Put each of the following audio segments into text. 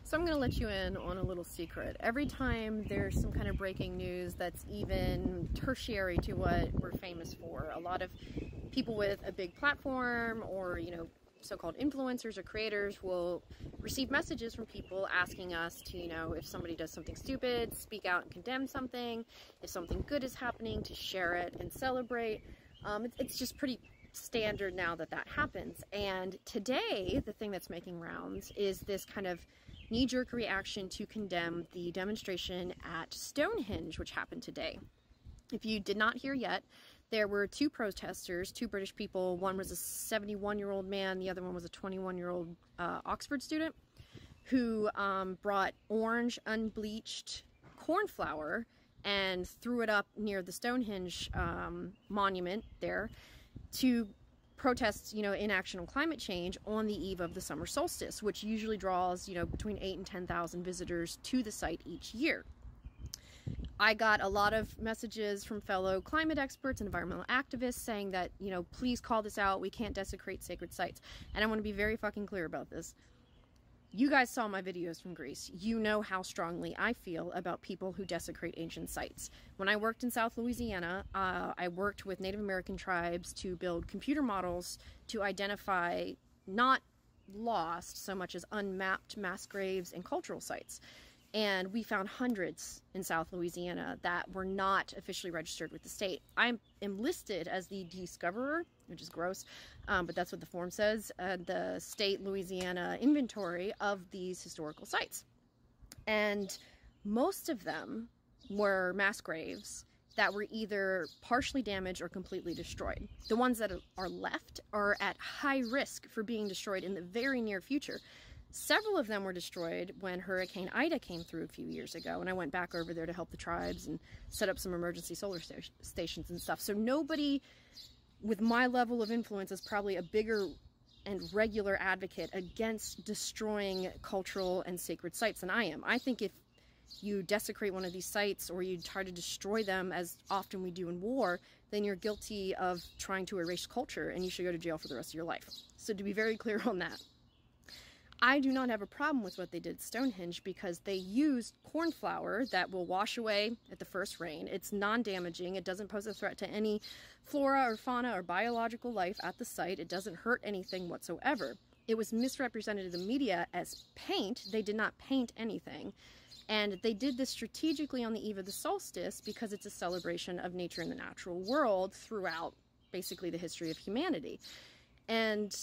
So I'm going to let you in on a little secret. Every time there's some kind of breaking news that's even tertiary to what we're famous for, a lot of people with a big platform or, you know, so-called influencers or creators will receive messages from people asking us to, you know, if somebody does something stupid, speak out and condemn something. If something good is happening, to share it and celebrate. It's just pretty standard now that that happens. And today, the thing that's making rounds is this kind of knee-jerk reaction to condemn the demonstration at Stonehenge, which happened today. If you did not hear yet, there were two protesters, two British people. One was a 71-year-old man, the other one was a 21-year-old Oxford student, who brought orange unbleached corn flour and threw it up near the Stonehenge monument there to protest, you know, inaction on climate change on the eve of the summer solstice, which usually draws, you know, between 8,000 and 10,000 visitors to the site each year. I got a lot of messages from fellow climate experts and environmental activists saying that, you know, please call this out. We can't desecrate sacred sites. And I want to be very fucking clear about this. You guys saw my videos from Greece. You know how strongly I feel about people who desecrate ancient sites. When I worked in South Louisiana, I worked with Native American tribes to build computer models to identify not lost so much as unmapped mass graves and cultural sites. And we found hundreds in South Louisiana that were not officially registered with the state. I am listed as the discoverer, which is gross, but that's what the form says, the state Louisiana inventory of these historical sites. And most of them were mass graves that were either partially damaged or completely destroyed. The ones that are left are at high risk for being destroyed in the very near future. Several of them were destroyed when Hurricane Ida came through a few years ago, and I went back over there to help the tribes and set up some emergency solar stations and stuff. So nobody with my level of influence is probably a bigger and regular advocate against destroying cultural and sacred sites than I am. I think if you desecrate one of these sites or you try to destroy them, as often we do in war, then you're guilty of trying to erase culture and you should go to jail for the rest of your life. So to be very clear on that, I do not have a problem with what they did at Stonehenge because they used corn flour that will wash away at the first rain. It's non-damaging. It doesn't pose a threat to any flora or fauna or biological life at the site. It doesn't hurt anything whatsoever. It was misrepresented in the media as paint. They did not paint anything. And they did this strategically on the eve of the solstice because it's a celebration of nature and the natural world throughout basically the history of humanity. And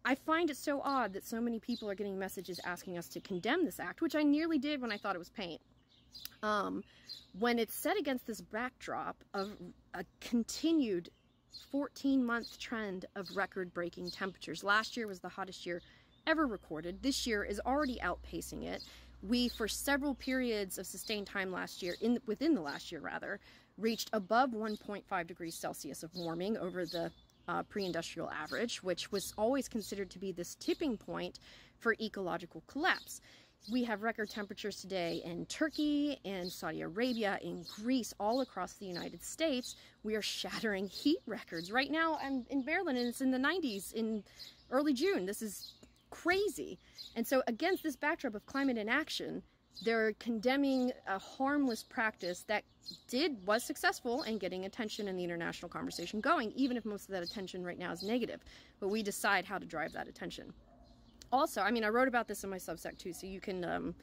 I find it so odd that so many people are getting messages asking us to condemn this act, which I nearly did when I thought it was paint. When it's set against this backdrop of a continued 14-month trend of record-breaking temperatures. Last year was the hottest year ever recorded. This year is already outpacing it. We, for several periods of sustained time last year, within the last year rather, reached above 1.5 degrees Celsius of warming over the pre-industrial average, which was always considered to be this tipping point for ecological collapse. We have record temperatures today in Turkey, in Saudi Arabia, in Greece, all across the United States. We are shattering heat records. Right now, I'm in Maryland and it's in the 90s in early June. This is crazy. And so against this backdrop of climate inaction, they're condemning a harmless practice that was successful in getting attention in the international conversation going, even if most of that attention right now is negative. But we decide how to drive that attention. Also, I mean, I wrote about this in my Substack too, so you can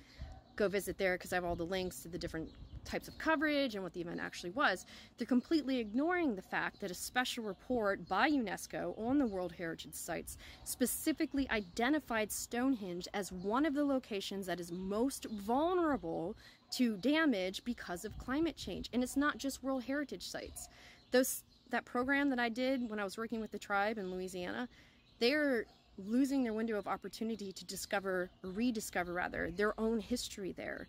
go visit there because I have all the links to the different types of coverage and what the event actually was. They're completely ignoring the fact that a special report by UNESCO on the World Heritage Sites specifically identified Stonehenge as one of the locations that is most vulnerable to damage because of climate change. And it's not just World Heritage Sites. That program that I did when I was working with the tribe in Louisiana, they're losing their window of opportunity to rediscover their own history there,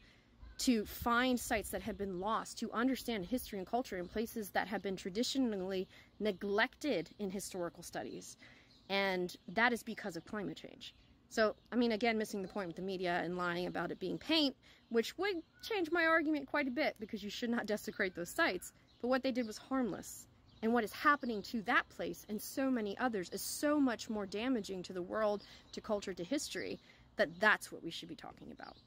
to find sites that have been lost, to understand history and culture in places that have been traditionally neglected in historical studies. And that is because of climate change. So, I mean, again, missing the point with the media and lying about it being paint, which would change my argument quite a bit because you should not desecrate those sites. But what they did was harmless. And what is happening to that place and so many others is so much more damaging to the world, to culture, to history, that that's what we should be talking about.